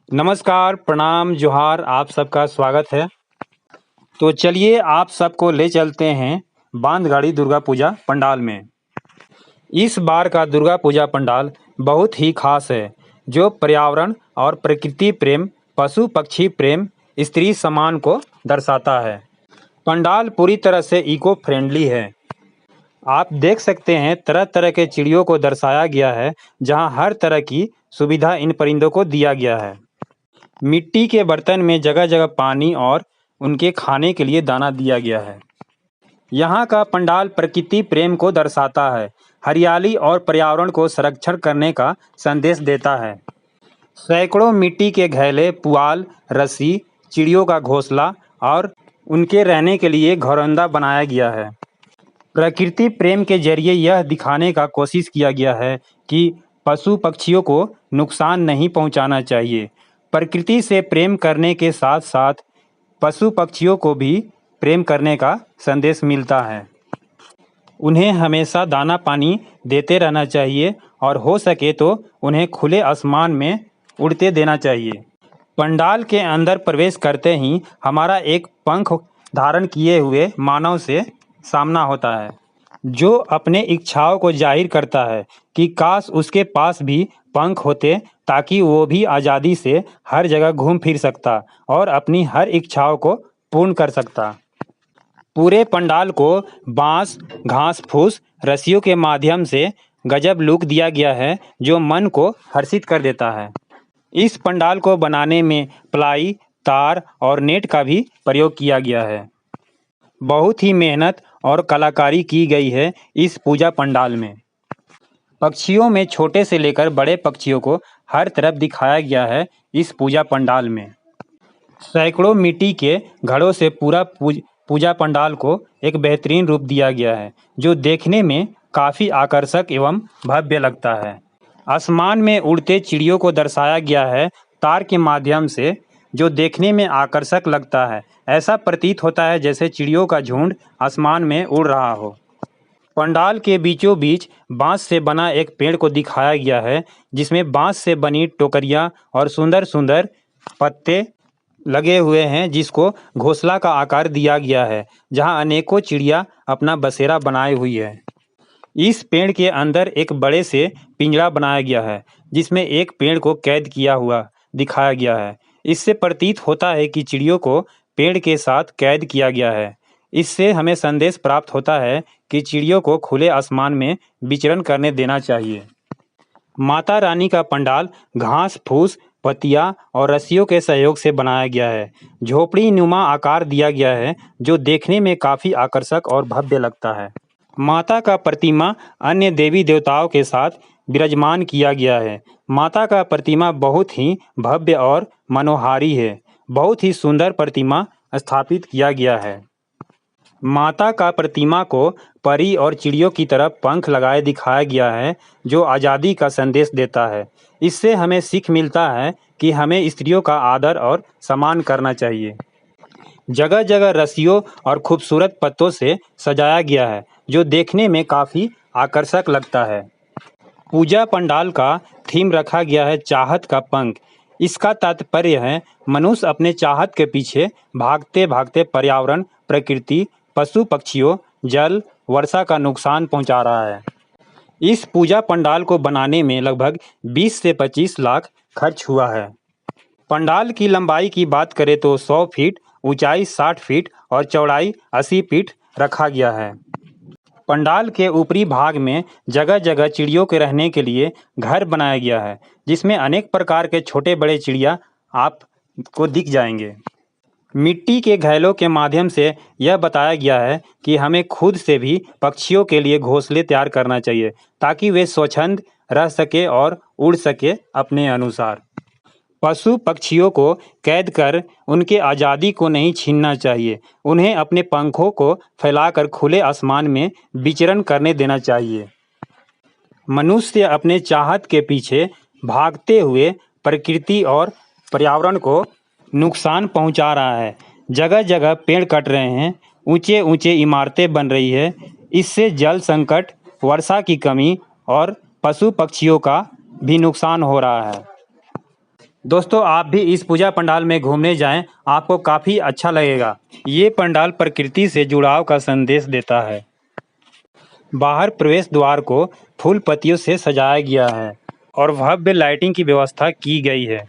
नमस्कार, प्रणाम, जोहार, आप सबका स्वागत है। तो चलिए आप सबको ले चलते हैं बांधगाड़ी दुर्गा पूजा पंडाल में। इस बार का दुर्गा पूजा पंडाल बहुत ही खास है, जो पर्यावरण और प्रकृति प्रेम, पशु पक्षी प्रेम, स्त्री सम्मान को दर्शाता है। पंडाल पूरी तरह से इको फ्रेंडली है। आप देख सकते हैं तरह तरह के चिड़ियों को दर्शाया गया है, जहां हर तरह की सुविधा इन परिंदों को दिया गया है। मिट्टी के बर्तन में जगह जगह पानी और उनके खाने के लिए दाना दिया गया है। यहाँ का पंडाल प्रकृति प्रेम को दर्शाता है, हरियाली और पर्यावरण को संरक्षण करने का संदेश देता है। सैकड़ों मिट्टी के घैले, पुआल, रस्सी, चिड़ियों का घोंसला और उनके रहने के लिए घरौंदा बनाया गया है। प्रकृति प्रेम के जरिए यह दिखाने का कोशिश किया गया है कि पशु पक्षियों को नुकसान नहीं पहुंचाना चाहिए। प्रकृति से प्रेम करने के साथ साथ पशु पक्षियों को भी प्रेम करने का संदेश मिलता है। उन्हें हमेशा दाना पानी देते रहना चाहिए और हो सके तो उन्हें खुले आसमान में उड़ते देना चाहिए। पंडाल के अंदर प्रवेश करते ही हमारा एक पंख धारण किए हुए मानव से सामना होता है, जो अपने इच्छाओं को जाहिर करता है कि काश उसके पास भी पंख होते, ताकि वो भी आज़ादी से हर जगह घूम फिर सकता और अपनी हर इच्छाओं को पूर्ण कर सकता। पूरे पंडाल को बांस, घास फूस, रस्सियों के माध्यम से गजब लुक दिया गया है, जो मन को हर्षित कर देता है। इस पंडाल को बनाने में प्लाई, तार और नेट का भी प्रयोग किया गया है। बहुत ही मेहनत और कलाकारी की गई है इस पूजा पंडाल में। पक्षियों में छोटे से लेकर बड़े पक्षियों को हर तरफ दिखाया गया है इस पूजा पंडाल में। सैकड़ों मिट्टी के घड़ों से पूरा पूजा पंडाल को एक बेहतरीन रूप दिया गया है, जो देखने में काफ़ी आकर्षक एवं भव्य लगता है। आसमान में उड़ते चिड़ियों को दर्शाया गया है तार के माध्यम से, जो देखने में आकर्षक लगता है। ऐसा प्रतीत होता है जैसे चिड़ियों का झुंड आसमान में उड़ रहा हो। पंडाल के बीचों बीच बांस से बना एक पेड़ को दिखाया गया है, जिसमें बांस से बनी टोकरियां और सुंदर सुंदर पत्ते लगे हुए हैं, जिसको घोंसला का आकार दिया गया है, जहां अनेकों चिड़िया अपना बसेरा बनाई हुई है। इस पेड़ के अंदर एक बड़े से पिंजरा बनाया गया है, जिसमें एक पेड़ को कैद किया हुआ दिखाया गया है। इससे प्रतीत होता है कि चिड़ियों को पेड़ के साथ कैद किया गया है। इससे हमें संदेश प्राप्त होता है कि चिड़ियों को खुले आसमान में विचरण करने देना चाहिए। माता रानी का पंडाल घास फूस, पत्तियां और रस्सियों के सहयोग से बनाया गया है। झोपड़ी नुमा आकार दिया गया है, जो देखने में काफ़ी आकर्षक और भव्य लगता है। माता का प्रतिमा अन्य देवी देवताओं के साथ विराजमान किया गया है। माता का प्रतिमा बहुत ही भव्य और मनोहारी है। बहुत ही सुंदर प्रतिमा स्थापित किया गया है। माता का प्रतिमा को परी और चिड़ियों की तरह पंख लगाए दिखाया गया है, जो आज़ादी का संदेश देता है। इससे हमें सीख मिलता है कि हमें स्त्रियों का आदर और सम्मान करना चाहिए। जगह जगह रस्सियों और खूबसूरत पत्तों से सजाया गया है, जो देखने में काफ़ी आकर्षक लगता है। पूजा पंडाल का थीम रखा गया है चाहत का पंख। इसका तात्पर्य है मनुष्य अपने चाहत के पीछे भागते भागते पर्यावरण, प्रकृति, पशु पक्षियों, जल, वर्षा का नुकसान पहुंचा रहा है। इस पूजा पंडाल को बनाने में लगभग 20 से 25 लाख खर्च हुआ है। पंडाल की लंबाई की बात करें तो 100 फीट, ऊंचाई 60 फीट और चौड़ाई 80 फीट रखा गया है। पंडाल के ऊपरी भाग में जगह जगह चिड़ियों के रहने के लिए घर बनाया गया है, जिसमें अनेक प्रकार के छोटे बड़े चिड़िया आपको दिख जाएंगे। मिट्टी के घैलों के माध्यम से यह बताया गया है कि हमें खुद से भी पक्षियों के लिए घोंसले तैयार करना चाहिए, ताकि वे स्वच्छंद रह सके और उड़ सके अपने अनुसार। पशु पक्षियों को कैद कर उनके आज़ादी को नहीं छीनना चाहिए। उन्हें अपने पंखों को फैलाकर खुले आसमान में विचरण करने देना चाहिए। मनुष्य अपने चाहत के पीछे भागते हुए प्रकृति और पर्यावरण को नुकसान पहुंचा रहा है। जगह जगह पेड़ कट रहे हैं, ऊंचे ऊंचे इमारतें बन रही है। इससे जल संकट, वर्षा की कमी और पशु पक्षियों का भी नुकसान हो रहा है। दोस्तों आप भी इस पूजा पंडाल में घूमने जाएं, आपको काफ़ी अच्छा लगेगा। ये पंडाल प्रकृति से जुड़ाव का संदेश देता है। बाहर प्रवेश द्वार को फूल पत्तियों से सजाया गया है और भव्य लाइटिंग की व्यवस्था की गई है।